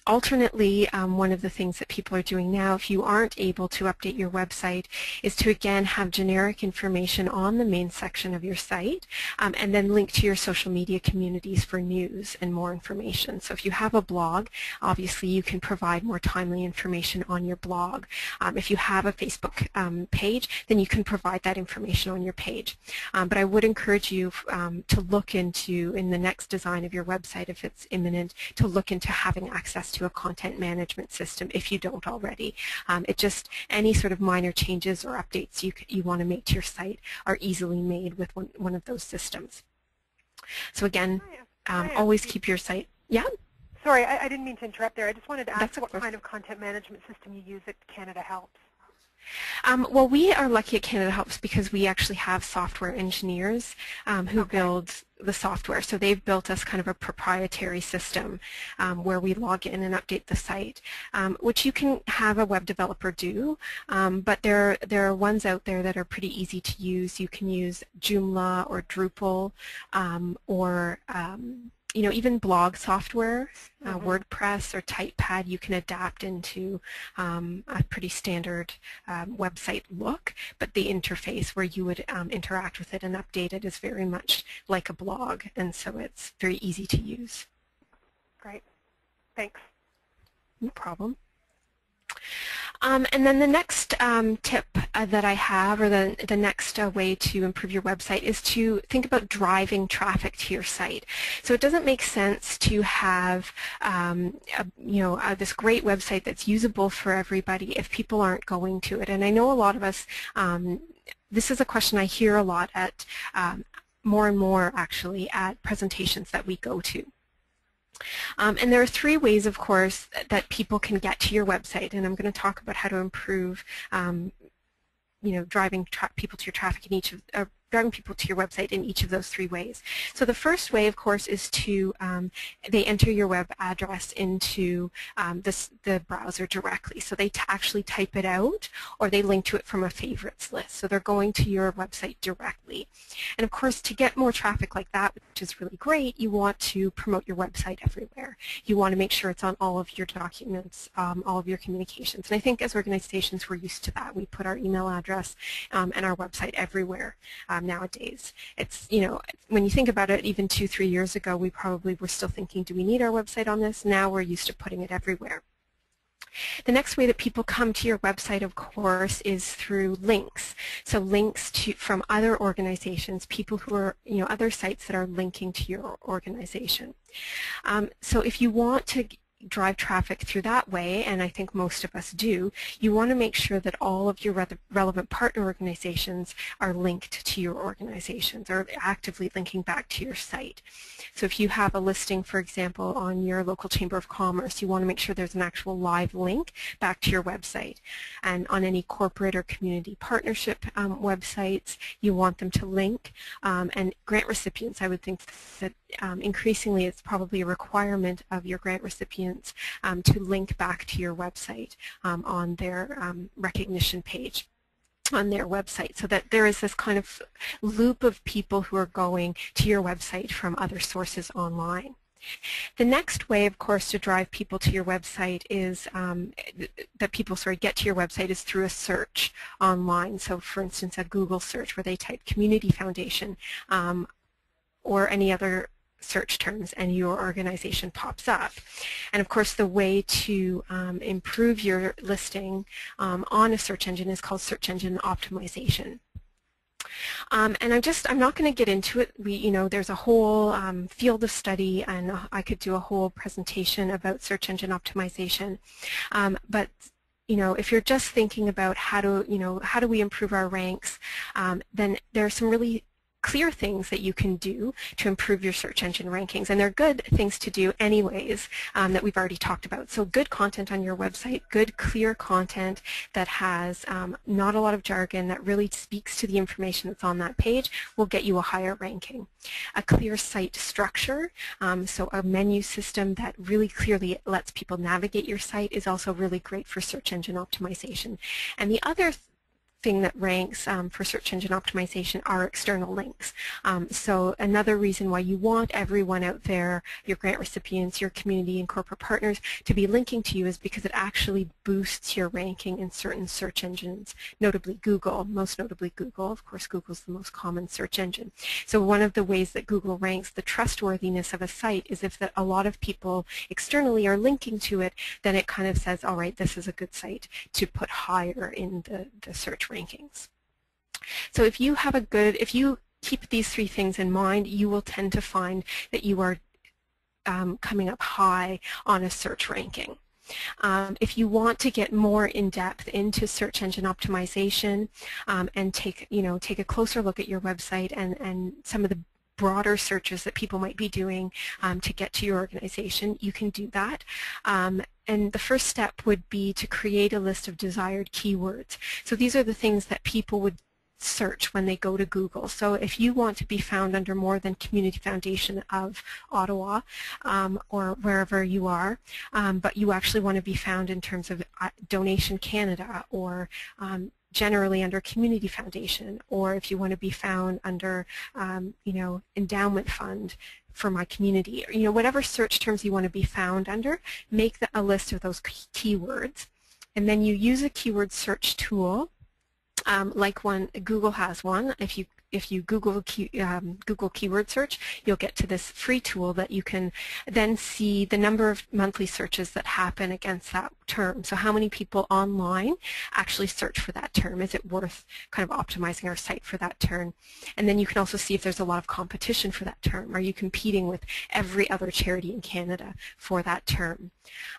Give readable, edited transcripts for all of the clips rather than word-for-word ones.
Alternately, one of the things that people are doing now, if you aren't able to update your website, is to again have generic information on the main section of your site and then link to your social media communities for news and more information. So if you have a blog, obviously you can provide more timely information on your blog. If you have a Facebook page, then you can provide that information on your page. But I would encourage you to look into, in the next design of your website, if it's imminent, to look into having access to a content management system if you don't already. Any sort of minor changes or updates you want to make to your site are easily made with one of those systems. So again, always keep your site. Yeah? Sorry, I didn't mean to interrupt there. I just wanted to ask what course. kind of content management system you use at Canada Helps. Well, we are lucky at Canada Helps because we actually have software engineers who build the software. So they've built us kind of a proprietary system where we log in and update the site, which you can have a web developer do. But there are ones out there that are pretty easy to use. You can use Joomla or Drupal or even blog software, WordPress or TypePad, you can adapt into a pretty standard website look, but the interface where you would interact with it and update it is very much like a blog, and so it's very easy to use. Great. Thanks. No problem. And then the next tip that I have, or the next way to improve your website, is to think about driving traffic to your site. So it doesn't make sense to have this great website that's usable for everybody if people aren't going to it. And I know a lot of us, this is a question I hear a lot at more and more actually at presentations that we go to. And there are three ways, of course, that people can get to your website, and I'm going to talk about how to improve, driving people to your traffic in driving people to your website in each of those three ways. So the first way, of course, is to they enter your web address into the browser directly. So they actually type it out, or they link to it from a favorites list. So they're going to your website directly. And of course, to get more traffic like that, which is really great, you want to promote your website everywhere. You want to make sure it's on all of your documents, all of your communications. And I think as organizations, we're used to that. We put our email address and our website everywhere. Nowadays, it's, when you think about it, even 2-3 years ago, we probably were still thinking, do we need our website on this? Now we're used to putting it everywhere. The next way that people come to your website, of course, is through links. So links from other organizations, people who are, other sites that are linking to your organization. So if you want to drive traffic through that way, and I think most of us do, you want to make sure that all of your relevant partner organizations are linked to your organizations, or actively linking back to your site. So if you have a listing, for example, on your local Chamber of Commerce, you want to make sure there's an actual live link back to your website. And on any corporate or community partnership websites, you want them to link. And grant recipients, I would think that increasingly it's probably a requirement of your grant recipients to link back to your website on their recognition page on their website, so that there is this kind of loop of people who are going to your website from other sources online. The next way, of course, to drive people to your website is get to your website is through a search online. So for instance, a Google search where they type Community Foundation or any other search terms, and your organization pops up. And of course, the way to improve your listing on a search engine is called search engine optimization. And I'm not going to get into it. There's a whole field of study, and I could do a whole presentation about search engine optimization. But if you're just thinking about how do we improve our ranks, then there are some really clear things that you can do to improve your search engine rankings, and they're good things to do anyways that we've already talked about. So good content on your website, good clear content that has not a lot of jargon, that really speaks to the information that's on that page, will get you a higher ranking. A clear site structure, so a menu system that really clearly lets people navigate your site, is also really great for search engine optimization. And the other thing that ranks for search engine optimization are external links. So another reason why you want everyone out there, your grant recipients, your community and corporate partners, to be linking to you is because it actually boosts your ranking in certain search engines, notably Google, most notably Google. Of course, Google's the most common search engine. So one of the ways that Google ranks the trustworthiness of a site is if a lot of people externally are linking to it, then it kind of says, all right, this is a good site to put higher in the search rankings. So if you keep these three things in mind, you will tend to find that you are coming up high on a search ranking. If you want to get more in depth into search engine optimization and take a closer look at your website and some of the broader searches that people might be doing to get to your organization, you can do that. And the first step would be to create a list of desired keywords. So these are the things that people would search when they go to Google. So if you want to be found under more than Community Foundation of Ottawa or wherever you are, but you actually want to be found in terms of Donation Canada or generally under Community Foundation, or if you want to be found under Endowment Fund for my community, or whatever search terms you want to be found under, make a list of those keywords, and then you use a keyword search tool like Google has one. If you Google keyword search, you'll get to this free tool that you can then see the number of monthly searches that happen against that term. So how many people online actually search for that term? Is it worth kind of optimizing our site for that term? And then you can also see if there's a lot of competition for that term. Are you competing with every other charity in Canada for that term?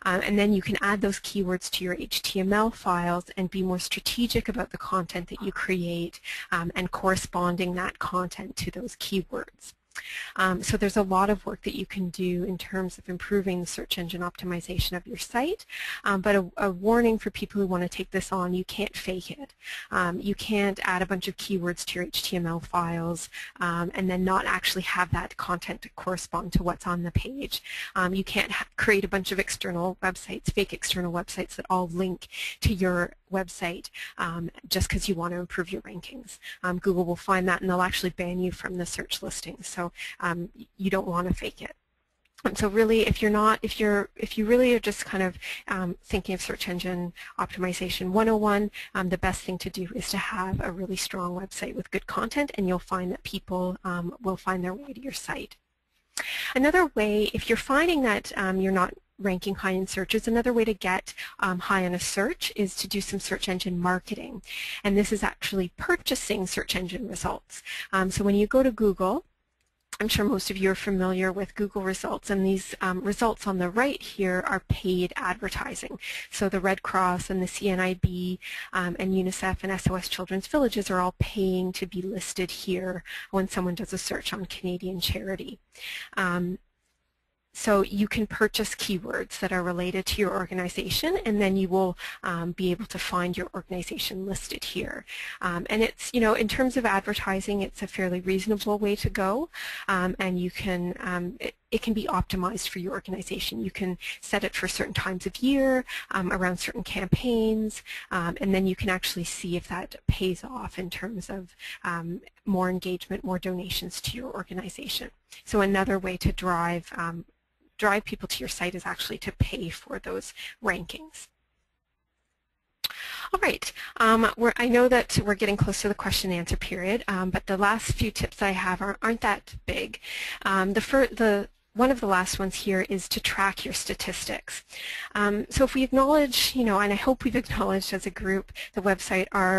And then you can add those keywords to your HTML files and be more strategic about the content that you create and corresponding that content to those keywords. So there's a lot of work that you can do in terms of improving the search engine optimization of your site, but a warning for people who want to take this on: you can't fake it. You can't add a bunch of keywords to your HTML files and then not actually have that content to correspond to what's on the page. You can't create a bunch of external websites, fake external websites that all link to your website just because you want to improve your rankings. Google will find that and they'll actually ban you from the search listings. So you don't want to fake it. And so really, if you really are just kind of thinking of search engine optimization 101, the best thing to do is to have a really strong website with good content, and you'll find that people will find their way to your site. Another way, if you're finding that you're not ranking high in searches, another way to get high on a search is to do some search engine marketing. And this is actually purchasing search engine results. So when you go to Google, I'm sure most of you are familiar with Google results, and these results on the right here are paid advertising. So the Red Cross and the CNIB and UNICEF and SOS Children's Villages are all paying to be listed here when someone does a search on Canadian charity. So you can purchase keywords that are related to your organization, and then you will be able to find your organization listed here. And it's, in terms of advertising, it's a fairly reasonable way to go, and you can, it can be optimized for your organization. You can set it for certain times of year, around certain campaigns, and then you can actually see if that pays off in terms of more engagement, more donations to your organization. So another way to drive people to your site is actually to pay for those rankings. All right, I know that we're getting close to the question and answer period, but the last few tips I have aren't that big. One of the last ones here is to track your statistics. So if we acknowledge, and I hope we've acknowledged as a group, our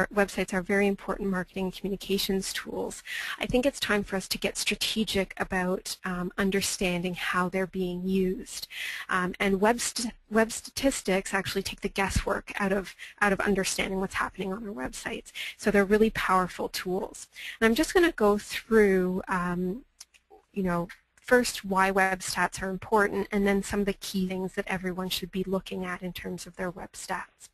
websites are very important marketing and communications tools. I think it's time for us to get strategic about understanding how they're being used. And web statistics actually take the guesswork out of understanding what's happening on our websites. So they're really powerful tools. And I'm just going to go through, first, why web stats are important, and then some of the key things that everyone should be looking at in terms of their web stats.